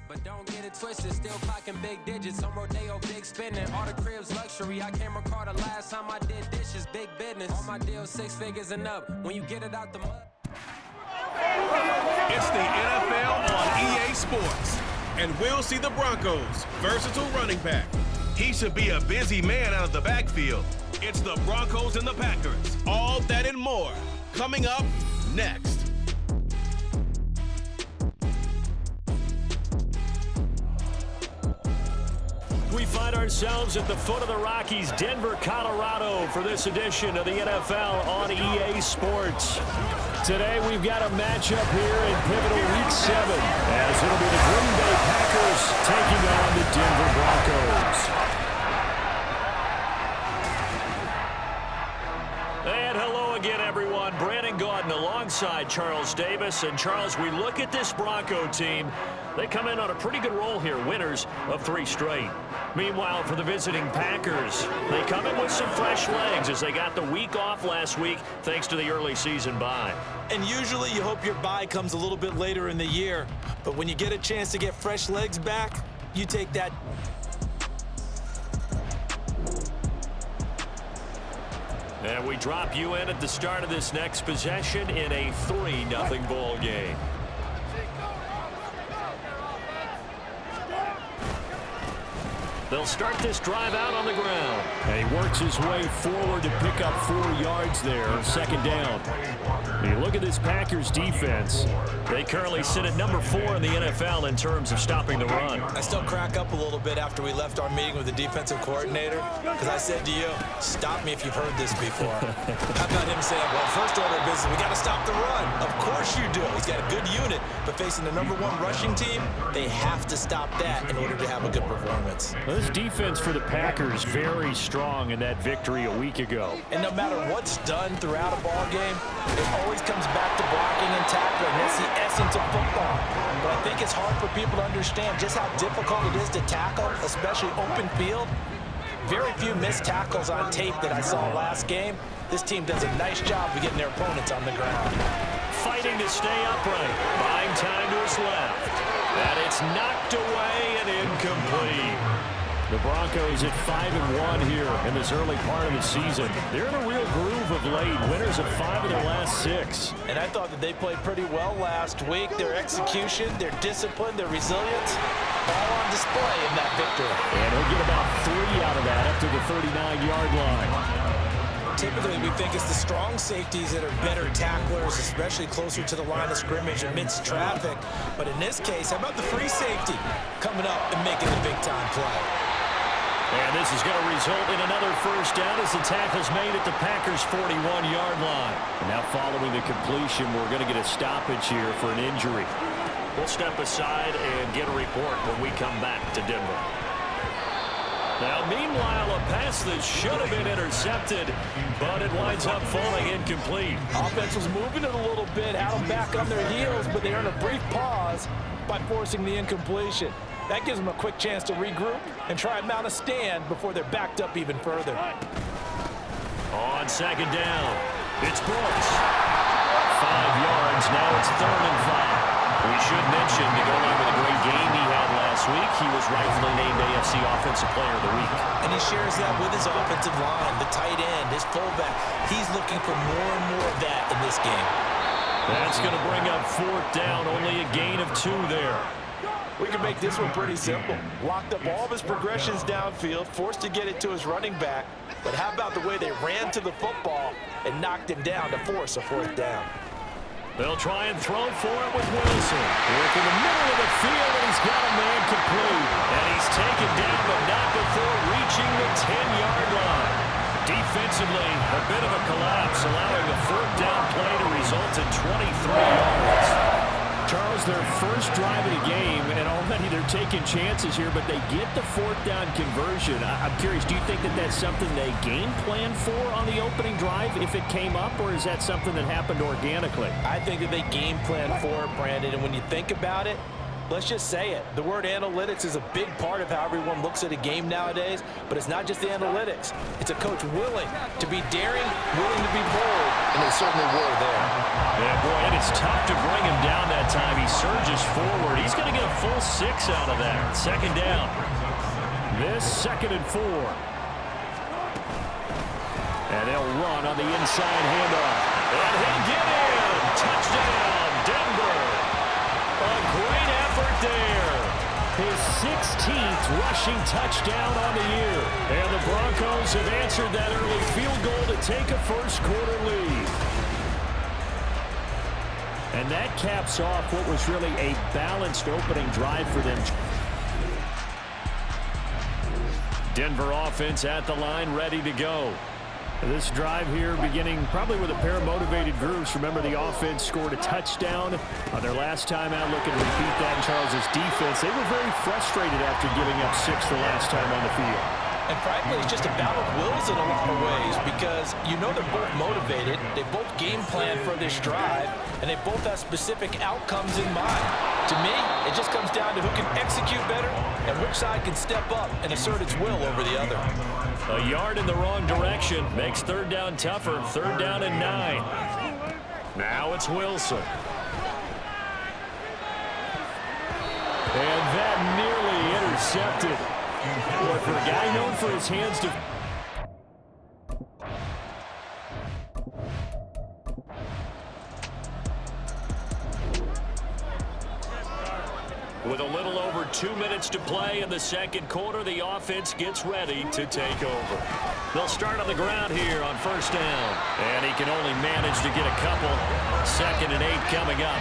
But don't get it twisted, still clocking big digits. On Rodeo, big spending. All the cribs luxury. I can't recall the last time I did dishes. Big business. All my deals 6 figures and up. When you get it out the mud. It's the NFL on EA Sports. And we'll see the Broncos' versatile running back. He should be a busy man out of the backfield. It's the Broncos and the Packers. All that and more coming up next. We find ourselves at the foot of the Rockies, Denver, Colorado, for this edition of the NFL on EA Sports. Today we've got a matchup here in pivotal Week 7, as it'll be the Green Bay Packers taking on the Denver Broncos. And hello again, everyone. Brandon Gaudin alongside Charles Davis. And Charles, we look at this Bronco team. They come in on a pretty good roll here, winners of 3 straight. Meanwhile, for the visiting Packers, they come in with some fresh legs as they got the week off last week thanks to the early season bye. And usually you hope your bye comes a little bit later in the year. But when you get a chance to get fresh legs back, you take that. And we drop you in at the start of this next possession in a 3-0 ball game. They'll start this drive out on the ground. And he works his way forward to pick up 4 yards there on 2nd down. When you look at this Packers defense, they currently sit at number 4 in the NFL in terms of stopping the run. I still crack up a little bit after we left our meeting with the defensive coordinator, because I said to you, stop me if you've heard this before. How about him saying, well, first order of business, we got to stop the run. Of course you do. He's got a good unit, but facing the number 1 rushing team, they have to stop that in order to have a good performance. Well, this defense for the Packers very strong in that victory a week ago. And no matter what's done throughout a ball game, it always comes back to blocking and tackling. That's the essence of football. But I think it's hard for people to understand just how difficult it is to tackle, especially open field. Very few missed tackles on tape that I saw last game. This team does a nice job of getting their opponents on the ground. Fighting to stay upright, buying time to his left. And it's knocked away and incomplete. The Broncos at 5-1 here in this early part of the season. They're in a real groove of late. Winners of 5 of their last 6. And I thought that they played pretty well last week. Their execution, their discipline, their resilience, all on display in that victory. And he'll get about 3 out of that up to the 39-yard line. Typically, we think it's the strong safeties that are better tacklers, especially closer to the line of scrimmage amidst traffic. But in this case, how about the free safety coming up and making the big-time play? And this is going to result in another first down as the tackle's made at the Packers' 41-yard line. And now following the completion, we're going to get a stoppage here for an injury. We'll step aside and get a report when we come back to Denver. Now, meanwhile, a pass that should have been intercepted, but it winds up falling incomplete. Offense was moving it a little bit, had them back on their heels, but they earned a brief pause by forcing the incompletion. That gives them a quick chance to regroup and try and mount a stand before they're backed up even further. On 2nd down, it's Brooks. 5 yards, now it's 3rd and 5. We should mention, to go along with a great game he had last week, he was rightfully named AFC Offensive Player of the Week. And he shares that with his offensive line, the tight end, his fullback. He's looking for more and more of that in this game. That's going to bring up 4th down, only a gain of 2 there. We can make this one pretty simple. Locked up all of his progressions downfield, forced to get it to his running back. But how about the way they ran to the football and knocked him down to force a 4th down? They'll try and throw for it with Wilson. Work in the middle of the field, and he's got a man complete. And he's taken down, but not before reaching the 10-yard line. Defensively, a bit of a collapse, allowing the 4th down play to result in 23 yards. Charles, their first drive of the game, and already they're taking chances here, but they get the 4th down conversion. I'm curious, do you think that that's something they game planned for on the opening drive if it came up, or is that something that happened organically? I think that they game planned for it, Brandon, and when you think about it, let's just say it. The word analytics is a big part of how everyone looks at a game nowadays, but it's not just the analytics. It's a coach willing to be daring, willing to be bold, and they certainly were there. Yeah, boy, and it's tough to bring him down that time. He surges forward. He's going to get a full 6 out of that. Second down. This 2nd and 4. And they'll run on the inside handoff. And he'll get in. Touchdown, Denver. A great effort there. His 16th rushing touchdown on the year. And the Broncos have answered that early field goal to take a first-quarter lead. And that caps off what was really a balanced opening drive for them. Denver offense at the line, ready to go. This drive here beginning probably with a pair of motivated groups. Remember, the offense scored a touchdown on their last time out. Looking to repeat that in Charles' defense. They were very frustrated after giving up 6 the last time on the field. And frankly, it's just a battle of wills in a lot of ways because you know they're both motivated. They both game plan for this drive, and they both have specific outcomes in mind. To me, it just comes down to who can execute better and which side can step up and assert its will over the other. A yard in the wrong direction makes 3rd down tougher. 3rd down and 9. Now it's Wilson. And that nearly intercepted. Boy, for a guy known for his hands to... With a little over 2 minutes to play in the second quarter, the offense gets ready to take over. They'll start on the ground here on 1st down. And he can only manage to get a couple. 2nd and 8 coming up.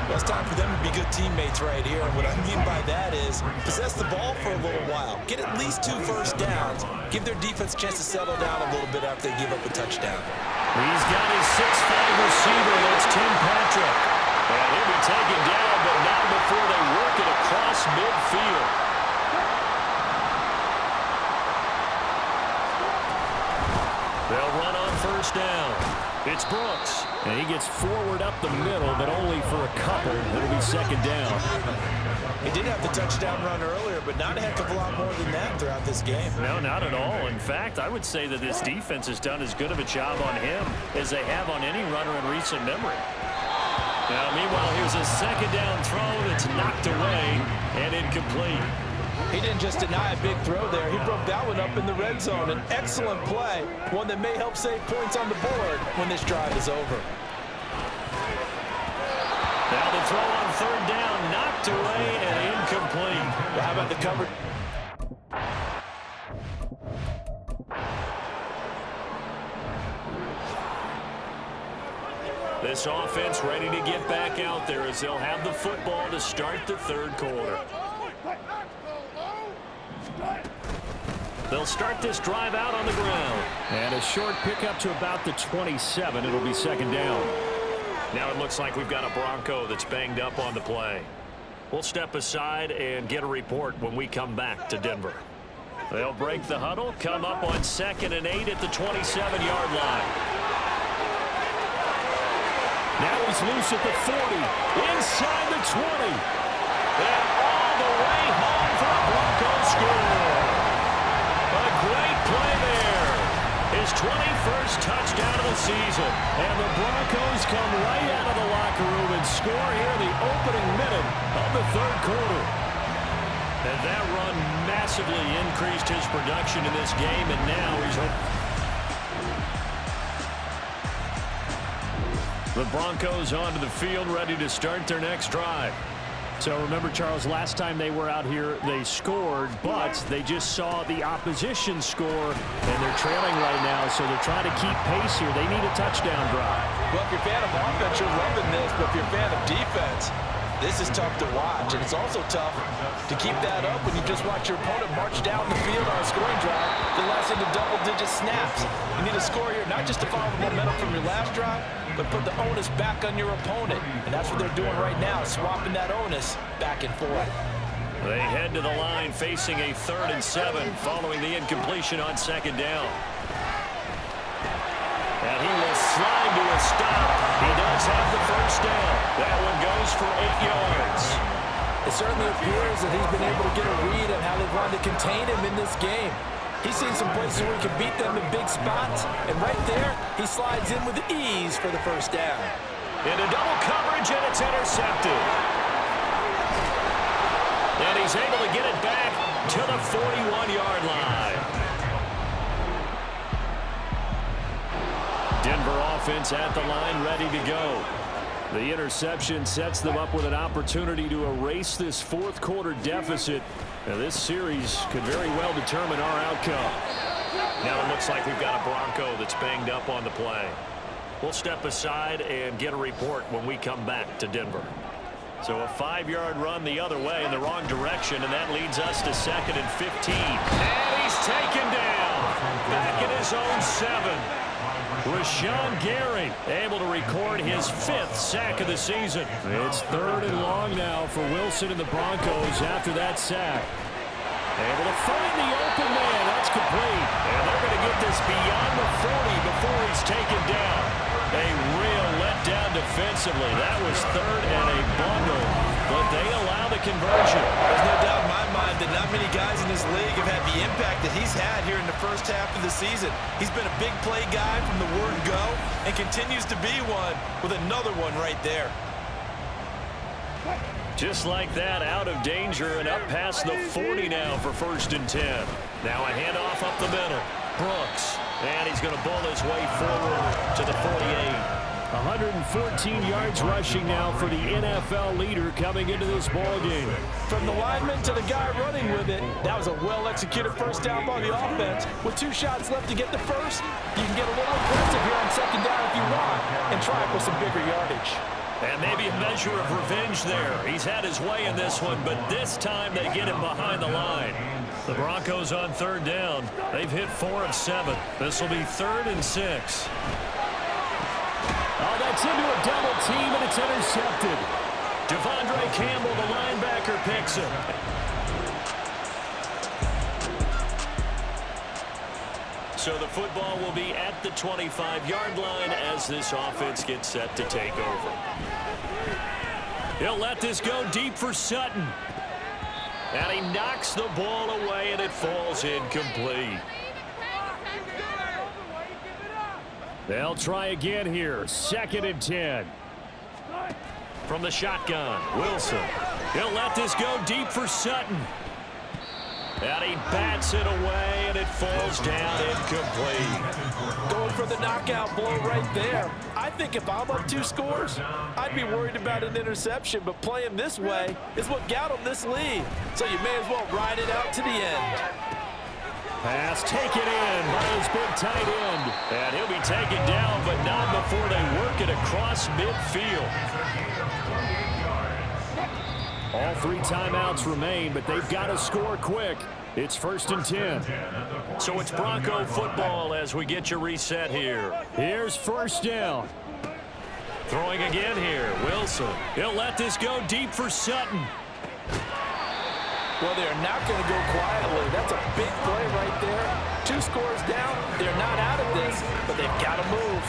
Well, it's time for them to be good teammates right here. And what I mean by that is possess the ball for a little while. Get at least 2 first downs. Give their defense a chance to settle down a little bit after they give up a touchdown. He's got his 6'5" receiver. That's Tim Patrick. And he'll be taken down, but not before they work it across midfield. They'll run on 1st down. It's Brooks. And he gets forward up the middle, but only for a couple. It'll be 2nd down. He did have the touchdown run earlier, but not a heck of a lot more than that throughout this game. No, not at all. In fact, I would say that this defense has done as good of a job on him as they have on any runner in recent memory. Now, meanwhile, here's a 2nd down throw that's knocked away and incomplete. He didn't just deny a big throw there. He broke that one up in the red zone. An excellent play, one that may help save points on the board when this drive is over. Now the throw on 3rd down, knocked away and incomplete. Well, how about the cover? This offense ready to get back out there as they'll have the football to start the 3rd quarter. They'll start this drive out on the ground. And a short pickup to about the 27. It'll be 2nd down. Now it looks like we've got a Bronco that's banged up on the play. We'll step aside and get a report when we come back to Denver. They'll break the huddle, come up on 2nd and 8 at the 27-yard line. Now he's loose at the 40, inside the 20. And all the way home for a Bronco score. A great play there. His 21st touchdown of the season. And the Broncos come right out of the locker room and score here in the opening minute of the 3rd quarter. And that run massively increased his production in this game, and now he's... The Broncos onto the field, ready to start their next drive. So remember, Charles, last time they were out here, they scored, but they just saw the opposition score, and they're trailing right now, so they're trying to keep pace here. They need a touchdown drive. Well, if you're a fan of offense, you're loving this, but if you're a fan of defense, this is tough to watch, and it's also tough to keep that up when you just watch your opponent march down the field on a scoring drive that lasts into double-digit snaps. You need a score here, not just to follow the momentum from your last drive, but put the onus back on your opponent. And that's what they're doing right now, swapping that onus back and forth. They head to the line facing a 3rd and 7 following the incompletion on 2nd down. And he will slide to a stop. He does have the 1st down. That one goes for 8 yards. It certainly appears that he's been able to get a read on how they've wanted to contain him in this game. He's seen some places where he can beat them in big spots, and right there, he slides in with ease for the first down. Into double coverage, and it's intercepted. And he's able to get it back to the 41-yard line. Denver offense at the line, ready to go. The interception sets them up with an opportunity to erase this fourth quarter deficit. Now, this series could very well determine our outcome. Now it looks like we've got a Bronco that's banged up on the play. We'll step aside and get a report when we come back to Denver. So a 5-yard run the other way in the wrong direction, and that leads us to 2nd and 15. And he's taken down. Back in his own 7. Rashawn Gary able to record his 5th sack of the season. It's 3rd and long now for Wilson and the Broncos after that sack. Able to find the open man. That's complete. And they're going to get this beyond the 40 before he's taken down. A real letdown defensively. That was 3rd and a bundle, but they allow the conversion. There's no doubt in my mind that not many guys in this league have had the impact that he's had here in the first half of the season. He's been a big play guy from the word go and continues to be one with another one right there. Just like that, out of danger and up past the 40 now for 1st and 10. Now a handoff up the middle. Brooks. And he's going to bull his way forward to the 48. 114 yards rushing now for the NFL leader coming into this ballgame. From the lineman to the guy running with it, that was a well-executed first down by the offense. With 2 shots left to get the first, you can get a little aggressive here on 2nd down if you want and try for some bigger yardage. And maybe a measure of revenge there. He's had his way in this one, but this time they get him behind the line. The Broncos on 3rd down. They've hit 4 of 7. This will be 3rd and 6. Oh, that's into a double team, and it's intercepted. Devondre Campbell, the linebacker, picks him. So the football will be at the 25-yard line as this offense gets set to take over. He'll let this go deep for Sutton. And he knocks the ball away, and it falls incomplete. They'll try again here. 2nd and 10. From the shotgun, Wilson. He'll let this go deep for Sutton. And he bats it away, and it falls down incomplete. Going for the knockout blow right there. I think if I'm up 2 scores, I'd be worried about an interception, but playing this way is what got him this lead. So you may as well ride it out to the end. Pass taken in by his big tight end. And he'll be taken down, but not before they work it across midfield. All 3 timeouts remain, but they've got to score quick. It's 1st and 10. So it's Bronco football as we get you reset here. Here's 1st down. Throwing again here, Wilson. He'll let this go deep for Sutton. Well, they're not going to go quietly. That's a big play right there. 2 scores down. They're not out of this, but they've got to move.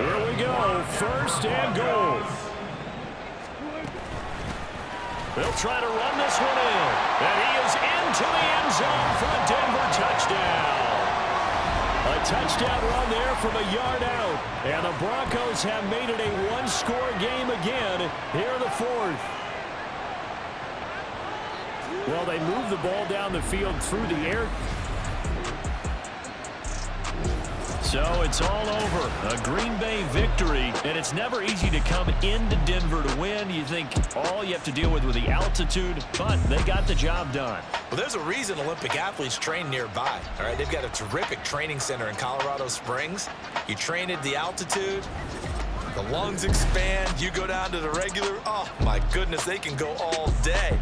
Here we go. 1st and goal. They'll try to run this one in. And he is into the end zone for a Denver touchdown. A touchdown run there from a yard out. And the Broncos have made it a 1-score game again here in the 4th. Well, they move the ball down the field through the air. So it's all over. A Green Bay victory, and it's never easy to come into Denver to win. You think all you have to deal with the altitude, but they got the job done. Well, there's a reason Olympic athletes train nearby. All right, they've got a terrific training center in Colorado Springs. You train at the altitude, the lungs expand, you go down to the regular. Oh, my goodness, they can go all day.